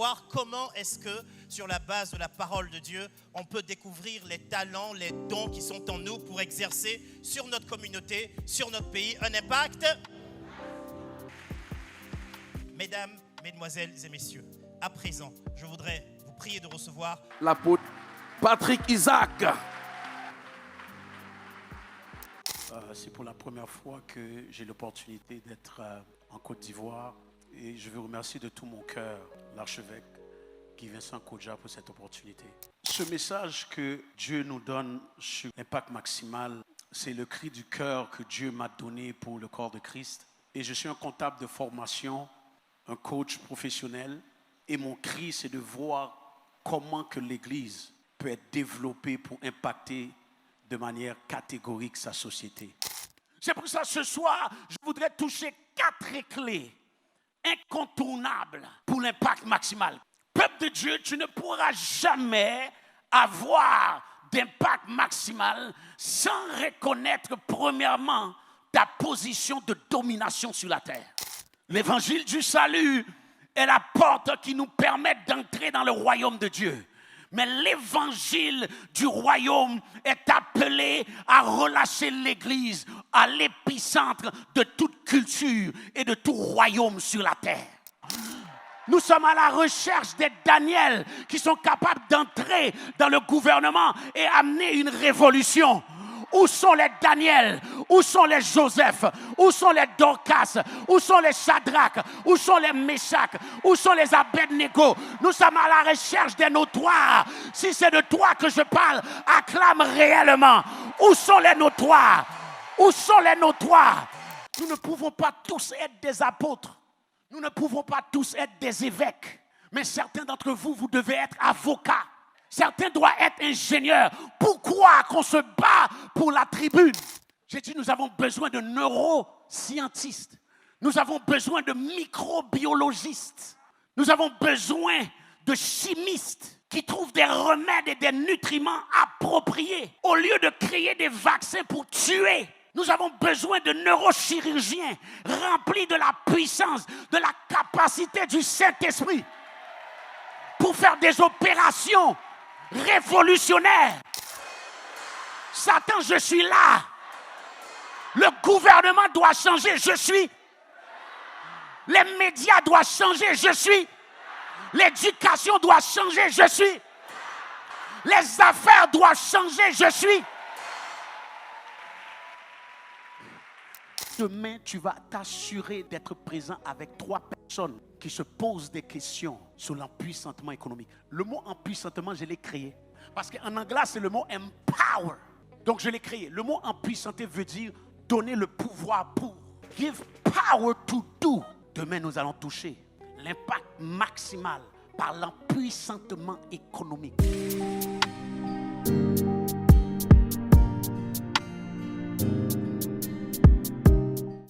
voir comment est-ce que, sur la base de la parole de Dieu, on peut découvrir les talents, les dons qui sont en nous pour exercer sur notre communauté, sur notre pays, un impact. Mesdames, mesdemoiselles et messieurs, à présent, je voudrais vous prier de recevoir l'apôtre Patrick Isaac. C'est pour la première fois que j'ai l'opportunité d'être en Côte d'Ivoire et je veux remercier de tout mon cœur l'archevêque Guy Vincent Kodja pour cette opportunité. Ce message que Dieu nous donne sur Impact Maximal, c'est le cri du cœur que Dieu m'a donné pour le corps de Christ. Et je suis un comptable de formation, un coach professionnel et mon cri c'est de voir comment que l'Église peut être développée pour impacter de manière catégorique sa société. C'est pour ça ce soir, je voudrais toucher 4 clés incontournables pour l'impact maximal. Peuple de Dieu, tu ne pourras jamais avoir d'impact maximal sans reconnaître premièrement ta position de domination sur la terre. L'évangile du salut est la porte qui nous permet d'entrer dans le royaume de Dieu. Mais l'évangile du royaume est appelé à relâcher l'Église à l'épicentre de toute culture et de tout royaume sur la terre. Nous sommes à la recherche des Daniel qui sont capables d'entrer dans le gouvernement et amener une révolution. Où sont les Daniel? Où sont les Joseph? Où sont les Dorcas? Où sont les Shadrach? Où sont les Meshach? Où sont les Abednego? Nous sommes à la recherche des notoires. Si c'est de toi que je parle, acclame réellement. Où sont les notoires? Où sont les notoires? Nous ne pouvons pas tous être des apôtres. Nous ne pouvons pas tous être des évêques. Mais certains d'entre vous, vous devez être avocats. Certains doivent être ingénieurs. Pourquoi qu'on se bat pour la tribune? J'ai dit, nous avons besoin de neuroscientistes. Nous avons besoin de microbiologistes. Nous avons besoin de chimistes qui trouvent des remèdes et des nutriments appropriés au lieu de créer des vaccins pour tuer. Nous avons besoin de neurochirurgiens remplis de la puissance, de la capacité du Saint-Esprit pour faire des opérations révolutionnaire. Satan, je suis là. Le gouvernement doit changer, je suis. Les médias doivent changer, je suis. L'éducation doit changer, je suis. Les affaires doivent changer, je suis. Demain, tu vas t'assurer d'être présent avec 3 personnes qui se posent des questions sur l'empuissantement économique. Le mot empuissantement, je l'ai créé. Parce qu'en anglais, c'est le mot empower. Donc, je l'ai créé. Le mot empuissanté veut dire donner le pouvoir pour. Give power to do. Demain, nous allons toucher l'impact maximal par l'empuissantement économique.